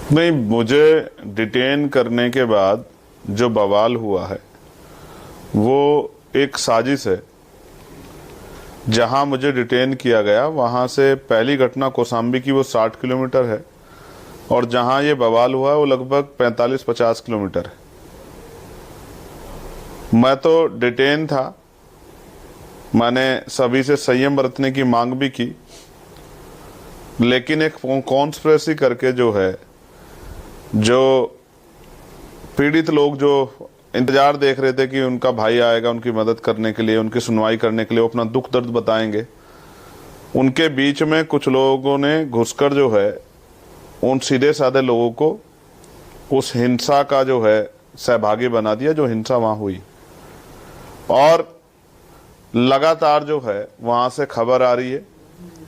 नहीं, मुझे डिटेन करने के बाद जो बवाल हुआ है वो एक साजिश है। जहां मुझे डिटेन किया गया वहां से पहली घटना कौसाम्बी की, वो 60 किलोमीटर है, और जहां ये बवाल हुआ है वो लगभग 45-50 किलोमीटर है। मैं तो डिटेन था, मैंने सभी से संयम बरतने की मांग भी की, लेकिन एक कॉन्स्पिरेसी करके जो है, जो पीड़ित लोग जो इंतजार देख रहे थे कि उनका भाई आएगा उनकी मदद करने के लिए, उनकी सुनवाई करने के लिए, वो अपना दुख दर्द बताएंगे, उनके बीच में कुछ लोगों ने घुसकर जो है उन सीधे साधे लोगों को उस हिंसा का जो है सहभागी बना दिया, जो हिंसा वहां हुई। और लगातार जो है वहां से खबर आ रही है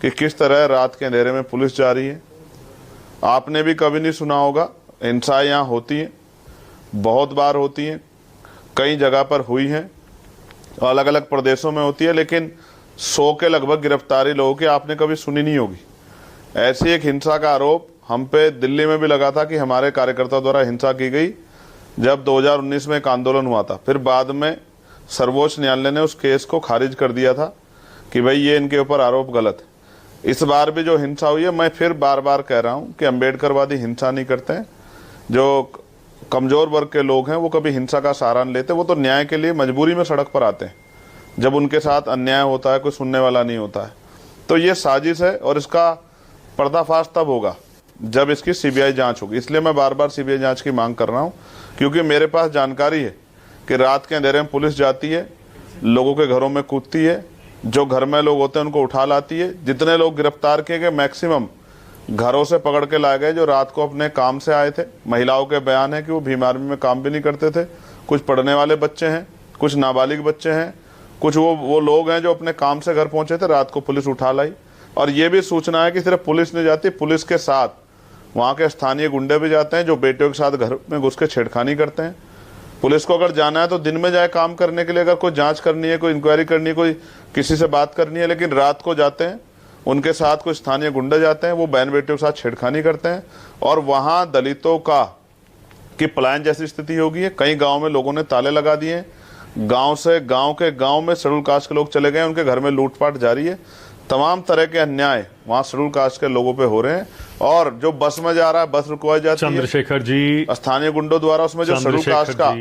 कि किस तरह रात के अंधेरे में पुलिस जा रही है। आपने भी कभी नहीं सुना होगा, हिंसा यहाँ होती है, बहुत बार होती है, कई जगह पर हुई है, अलग अलग प्रदेशों में होती है, लेकिन 100 के लगभग गिरफ्तारी लोगों की आपने कभी सुनी नहीं होगी। ऐसी एक हिंसा का आरोप हम पे दिल्ली में भी लगा था कि हमारे कार्यकर्ताओं द्वारा हिंसा की गई, जब 2019 में एक आंदोलन हुआ था। फिर बाद में सर्वोच्च न्यायालय ने उस केस को खारिज कर दिया था कि भाई ये इनके ऊपर आरोप गलत है। इस बार भी जो हिंसा हुई है, मैं फिर बार बार कह रहा हूं कि अम्बेडकरवादी हिंसा नहीं करते हैं। जो कमजोर वर्ग के लोग हैं वो कभी हिंसा का सहारा नहीं लेते, वो तो न्याय के लिए मजबूरी में सड़क पर आते हैं जब उनके साथ अन्याय होता है, कोई सुनने वाला नहीं होता है। तो ये साजिश है और इसका पर्दाफाश तब होगा जब इसकी सीबीआई जांच होगी। इसलिए मैं बार बार सीबीआई जांच की मांग कर रहा हूं, क्योंकि मेरे पास जानकारी है कि रात के अंधेरे में पुलिस जाती है, लोगों के घरों में कूदती है, जो घर में लोग होते हैं उनको उठा लाती है। जितने लोग गिरफ्तार किए गए मैक्सिमम घरों से पकड़ के लाए गए जो रात को अपने काम से आए थे। महिलाओं के बयान है कि वो भीम आर्मी में काम भी नहीं करते थे, कुछ पढ़ने वाले बच्चे हैं, कुछ नाबालिग बच्चे हैं, कुछ वो लोग हैं जो अपने काम से घर पहुंचे थे, रात को पुलिस उठा लाई। और ये भी सूचना है कि सिर्फ पुलिस नहीं जाती, पुलिस के साथ वहाँ के स्थानीय गुंडे भी जाते हैं जो बेटियों के साथ घर में घुस के छेड़खानी करते हैं। पुलिस को अगर जाना है तो दिन में जाए काम करने के लिए, अगर कोई जांच करनी है, कोई इंक्वायरी करनी है, कोई किसी से बात करनी है, लेकिन रात को जाते हैं, उनके साथ कुछ स्थानीय गुंडे जाते हैं, वो बहन बेटियों के साथ छेड़खानी करते हैं। और वहां दलितों की पलायन जैसी स्थिति होगी है। कई गांव में लोगों ने ताले लगा दिए, गांव में शेड्यूल कास्ट के लोग चले गए, उनके घर में लूटपाट जारी है। तमाम तरह के अन्याय वहां शेड्यूल कास्ट के लोगों पे हो रहे हैं। और जो बस में जा रहा है, बस रुकवाई जाती है चंद्रशेखर जी, स्थानीय गुंडों द्वारा, उसमें जो शेड्यूल कास्ट का